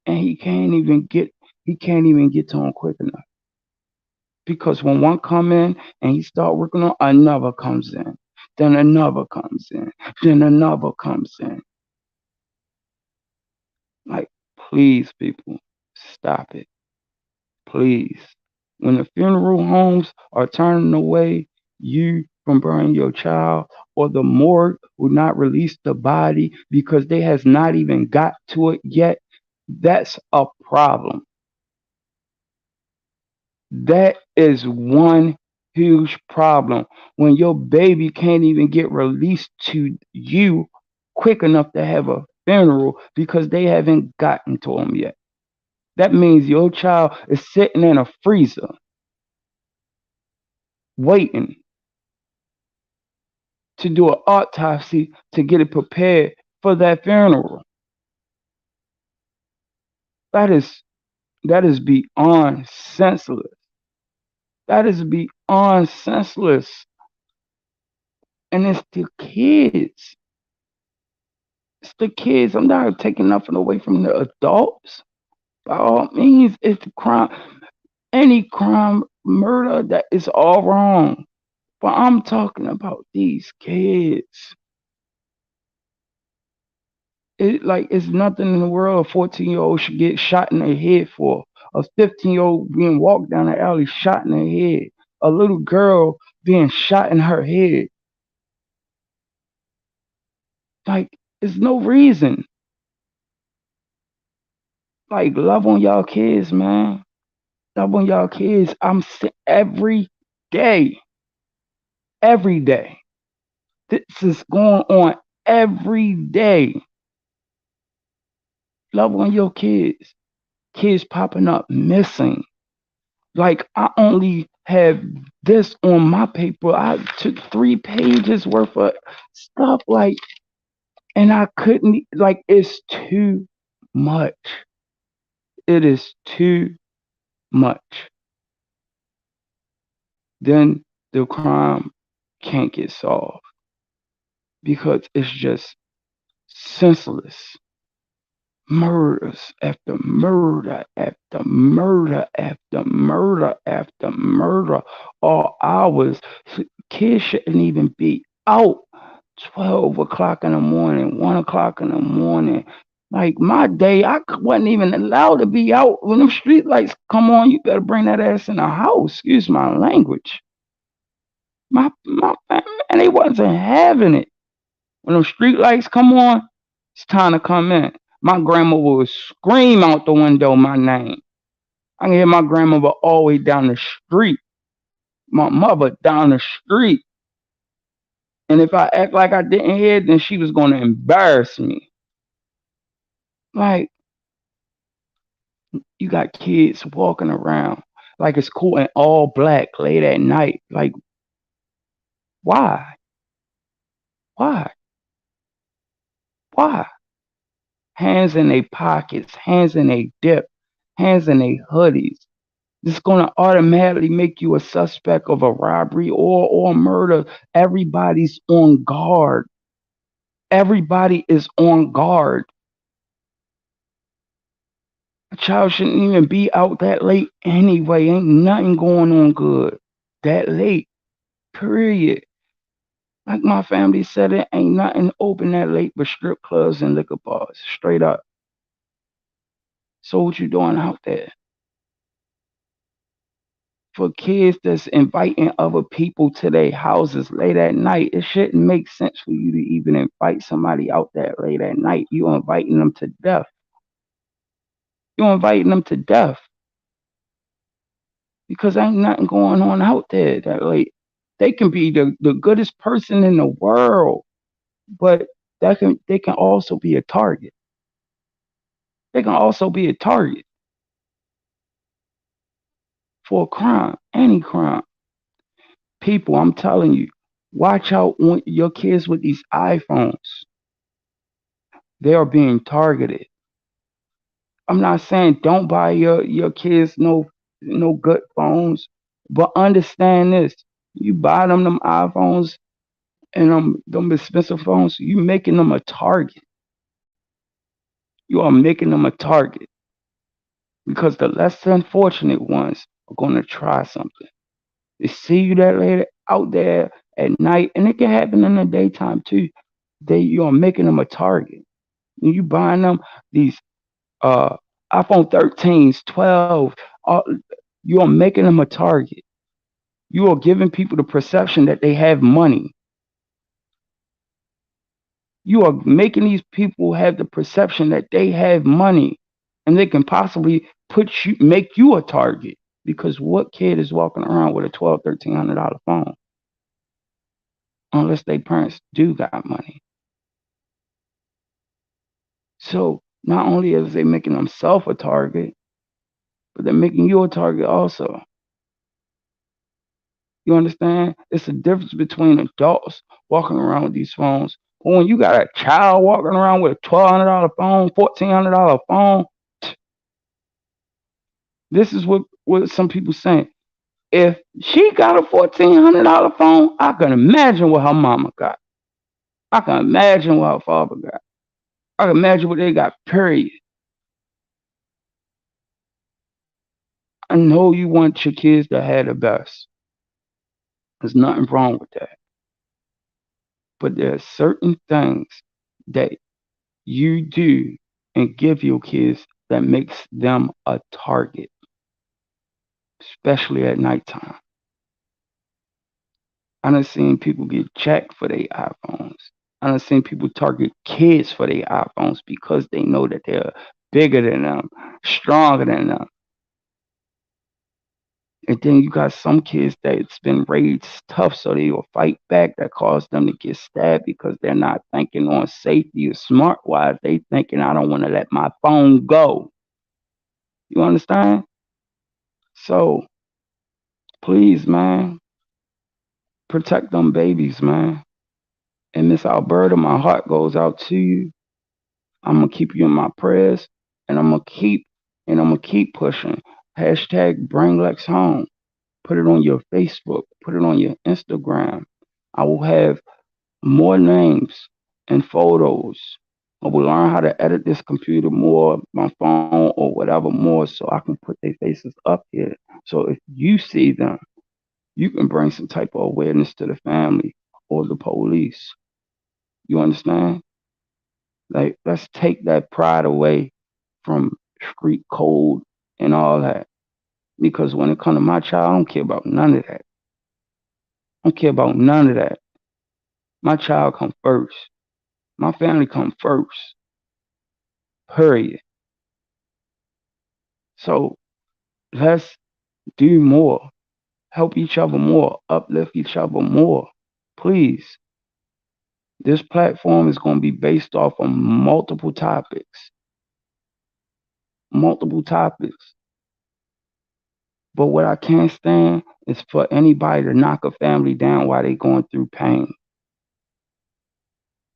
and he can't even get to him quick enough. because when one come in and he start working on, another comes in, then another comes in, then another comes in. Like, please, people, stop it, please. When the funeral homes are turning away you from burying your child, or the morgue will not release the body because they has not even got to it yet, that's a problem. That is one huge problem. When your baby can't even get released to you quick enough to have a funeral because they haven't gotten to them yet. That means your child is sitting in a freezer waiting to do an autopsy to get it prepared for that funeral. That is that is beyond senseless. That is beyond senseless. And it's the kids. It's the kids. I'm not taking nothing away from the adults. By all means, it's crime. Any crime, murder, that is all wrong. But I'm talking about these kids. It's nothing in the world a 14-year-old should get shot in the head for. A 15-year-old being walked down the alley shot in the head. A little girl being shot in her head. Like, there's no reason. Like, love on y'all kids, man. Love on y'all kids. Every day, every day. This is going on every day. Love on your kids. Kids popping up missing. Like, I only have this on my paper. I took 3 pages worth of stuff, like, and I couldn't, like, it's too much. It is too much. Then the crime can't get solved because it's just senseless. Murders after murder after murder after murder after murder, all hours. Kids shouldn't even be out 12 o'clock in the morning, 1 o'clock in the morning. Like, my day, I wasn't even allowed to be out. When them street lights come on, you better bring that ass in the house. Excuse my language. My family, and they wasn't having it. When them street lights come on, it's time to come in. My grandma would scream out the window my name. I can hear my grandmother all the way down the street. My mother down the street. And if I act like I didn't hear it, then she was going to embarrass me. Like, you got kids walking around like it's cool and all black late at night. Like, why? Why? Why? Hands in their pockets, hands in their dip, hands in their hoodies. It's going to automatically make you a suspect of a robbery or murder. Everybody's on guard. Everybody is on guard. A child shouldn't even be out that late anyway. Ain't nothing going on good that late, period. Like my family said, it ain't nothing open that late but strip clubs and liquor bars. Straight up. So what you doing out there? For kids that's inviting other people to their houses late at night, it shouldn't make sense for you to even invite somebody out that late at night. You're inviting them to death. You're inviting them to death because ain't nothing going on out there that late. They can be the goodest person in the world, but they can also be a target. They can also be a target for a crime, any crime. People, I'm telling you, watch out on your kids with these iPhones. They are being targeted. I'm not saying don't buy your kids no good phones, but understand this: you buy them iPhones and them expensive phones, you making them a target. You are making them a target because the less unfortunate ones are going to try something. They see you that lady out there at night, and it can happen in the daytime too. You're making them a target. And you buying them these uh iPhone 13s, 12, uh, you are making them a target. You are giving people the perception that they have money. You are making these people have the perception that they have money and they can possibly make you a target. Because what kid is walking around with a $1,200, $1,300 phone unless their parents do got money? So not only is they making themselves a target, but they're making you a target also. You understand? It's a difference between adults walking around with these phones. But when you got a child walking around with a $1,200 phone, $1,400 phone, this is what some people saying. If she got a $1,400 phone, I can imagine what her mama got. I can imagine what her father got. I can imagine what they got, period. I know you want your kids to have the best. There's nothing wrong with that. But there are certain things that you do and give your kids that makes them a target, especially at nighttime. I done seen people get checked for their iPhones. I done seen people target kids for their iPhones because they know that they're bigger than them, stronger than them. And then you got some kids that's been raised tough, so they will fight back. That caused them to get stabbed because they're not thinking on safety or smart wise. They thinking, I don't want to let my phone go. You understand? So please, man, protect them babies, man. And Miss Alberta, my heart goes out to you. I'm gonna keep you in my prayers, and I'm gonna keep pushing. Hashtag bring Lex home. Put it on your Facebook. Put it on your Instagram. I will have more names and photos. I will learn how to edit this computer more, my phone or whatever more, so I can put their faces up here. So if you see them, you can bring some type of awareness to the family or the police. You understand? Like, let's take that pride away from street code and all that. Because when it comes to my child, I don't care about none of that. I don't care about none of that. My child come first. My family come first. Period. So let's do more. Help each other more. Uplift each other more. Please. This platform is going to be based off of multiple topics. Multiple topics. But what I can't stand is for anybody to knock a family down while they going through pain,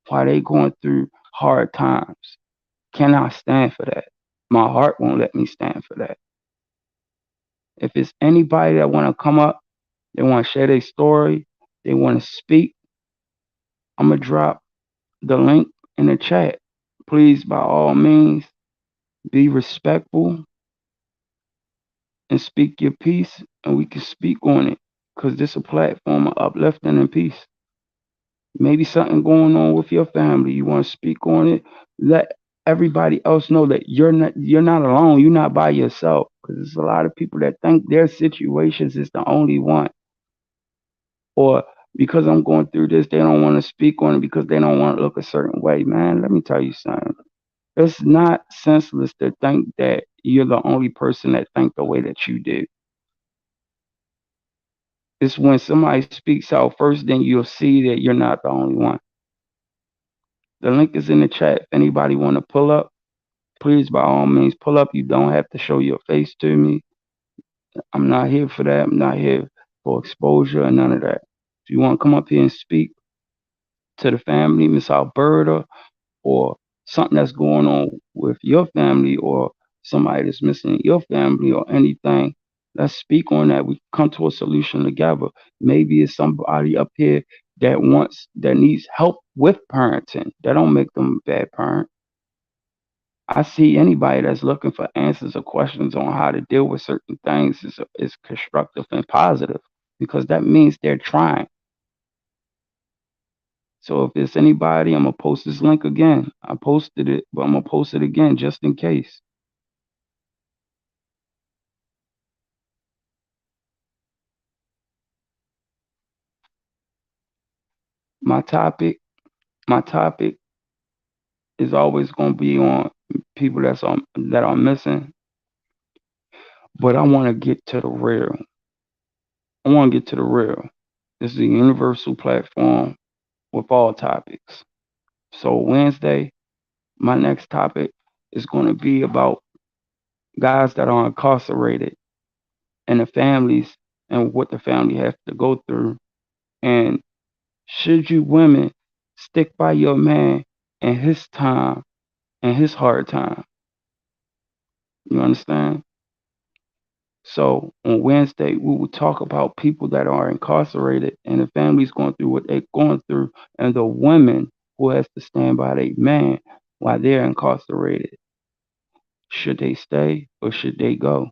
while they going through hard times. Cannot stand for that. My heart won't let me stand for that. If it's anybody that want to come up, they want to share their story, they want to speak, I'm gonna drop the link in the chat. Please, by all means, be respectful and speak your piece, and we can speak on it. Cause this is a platform of uplifting and peace. Maybe something going on with your family. You want to speak on it. Let everybody else know that you're not alone. You're not by yourself. Because there's a lot of people that think their situations is the only one. Or because I'm going through this, they don't want to speak on it because they don't want to look a certain way. Man, let me tell you something. It's not senseless to think that you're the only person that think the way that you do. It's when somebody speaks out first, then you'll see that you're not the only one. The link is in the chat. If anybody want to pull up, please by all means pull up. You don't have to show your face to me. I'm not here for that. I'm not here for exposure and none of that. If you want to come up here and speak to the family, Miss Alberta, or something that's going on with your family or somebody that's missing in your family or anything, let's speak on that. We come to a solution together. Maybe it's somebody up here that needs help with parenting. That don't make them a bad parent. I see anybody that's looking for answers or questions on how to deal with certain things is constructive and positive. because that means they're trying. So if it's anybody, I'm gonna post this link again. I posted it, but I'm gonna post it again just in case. My topic, my topic is always gonna be on people that are missing, but I want to get to the real. I want to get to the real. This is a universal platform with all topics. So Wednesday, my next topic is going to be about guys that are incarcerated and the families and what the family has to go through. And should you women stick by your man in his time and his hard time? You understand? So on Wednesday, we will talk about people that are incarcerated and the families going through what they're going through, and the women who has to stand by their man while they're incarcerated. Should they stay or should they go?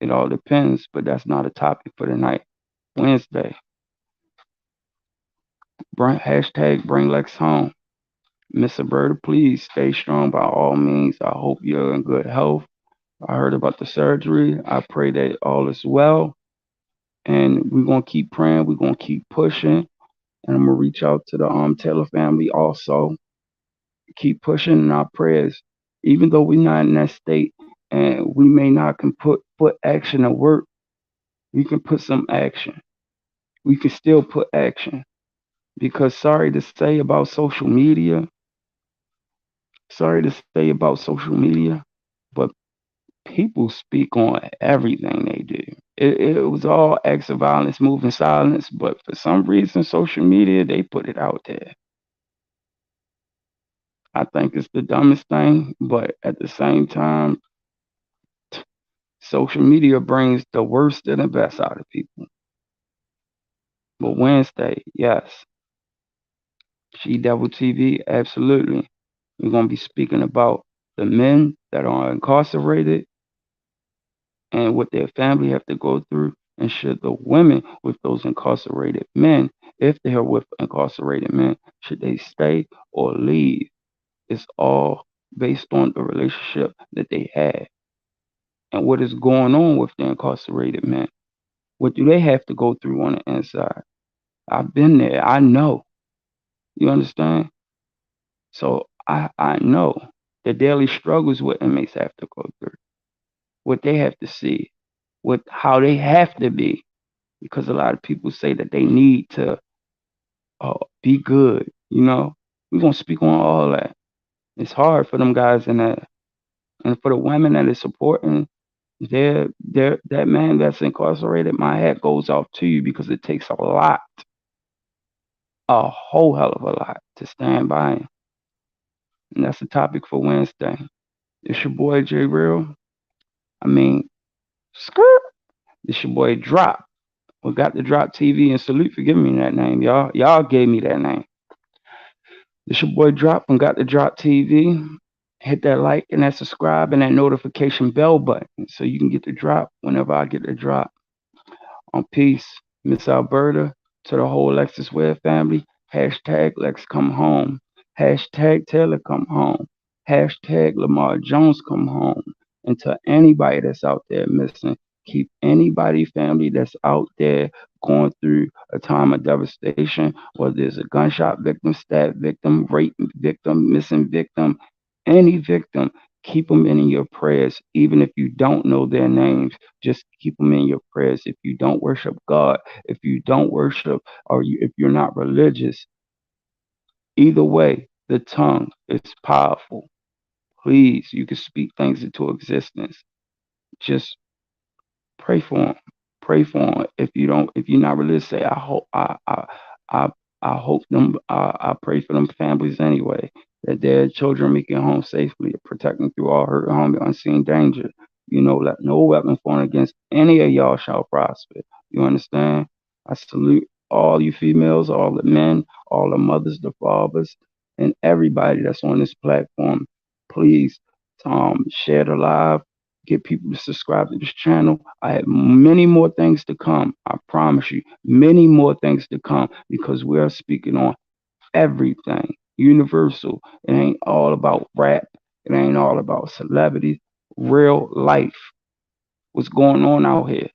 It all depends, but that's not a topic for tonight. Wednesday. Hashtag bring Lex home. Miss Alberta, please stay strong by all means. I hope you're in good health. I heard about the surgery. I pray that all is well. And we're gonna keep praying, we're gonna keep pushing. And I'm gonna reach out to the Taylor family also. Keep pushing in our prayers. Even though we're not in that state and we may not can put action to work, we can put some action. We can still put action. Because sorry to say about social media, but people speak on everything they do. It was all acts of violence, moving silence, but for some reason, social media, they put it out there. I think it's the dumbest thing, but at the same time, social media brings the worst and the best out of people. But Wednesday, yes, She Devil TV, absolutely. We're going to be speaking about the men that are incarcerated and what their family have to go through, and should the women with those incarcerated men, if they're with incarcerated men, should they stay or leave? It's all based on the relationship that they have and what is going on with the incarcerated men. What do they have to go through on the inside? I've been there. I know. You understand? So I know the daily struggles what inmates have to go through, what they have to see, what how they have to be, because a lot of people say that they need to be good. We're gonna speak on all that. It's hard for them guys in that, and for the women that is supporting that man that's incarcerated. My hat goes off to you because it takes a lot, a whole hell of a lot, to stand by him. And that's the topic for Wednesday. It's your boy J Real. I mean, skirt. It's your boy Drop. We got the Drop TV, and salute for giving me that name, y'all. Y'all gave me that name. It's your boy Drop and got the Drop TV. Hit that like and that subscribe and that notification bell button so you can get the drop whenever I get the drop. On peace, Miss Alberta, to the whole Alexis Ware family. Hashtag Lex come home. Hashtag Taylor come home. Hashtag Lamar Jones come home. And to anybody that's out there missing, keep anybody family that's out there going through a time of devastation, whether it's a gunshot victim, stab victim, rape victim, missing victim, any victim, keep them in your prayers, even if you don't know their names. Just keep them in your prayers. If you don't worship God, if you don't worship, if you're not religious, either way, the tongue is powerful. Please, you can speak things into existence. Just pray for them. Pray for them. If you're not religious, say, I, I hope them. I pray for them families anyway, that their children make it home safely, protect them through all hurt, harm, and unseen danger. Let no weapon formed against any of y'all shall prosper. You understand? I salute all you females, all the men, all the mothers, the fathers, and everybody that's on this platform. Please, share the live, Get people to subscribe to this channel. I have many more things to come. I promise you, many more things to come because we are speaking on everything universal. It ain't all about rap. It ain't all about celebrities. Real life. What's going on out here?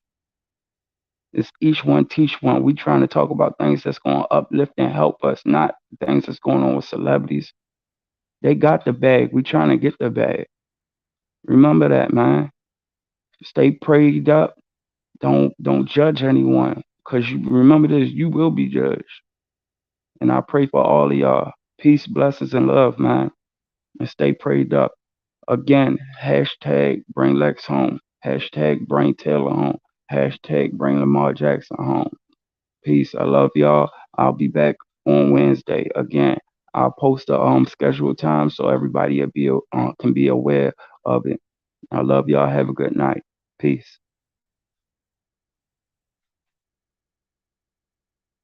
It's each one teach one. We trying to talk about things that's going to uplift and help us, not things that's going on with celebrities. They got the bag. We trying to get the bag. Remember that, man. Stay prayed up. Don't judge anyone, cause you remember this. You will be judged. And I pray for all of y'all. Peace, blessings, and love, man. And stay prayed up. Again, hashtag bring Lex home. Hashtag bring Taylor home. Hashtag bring Lamar Jackson home. Peace. I love y'all. I'll be back on Wednesday again. I'll post the scheduled time so everybody can be aware of it. I love y'all. Have a good night. Peace.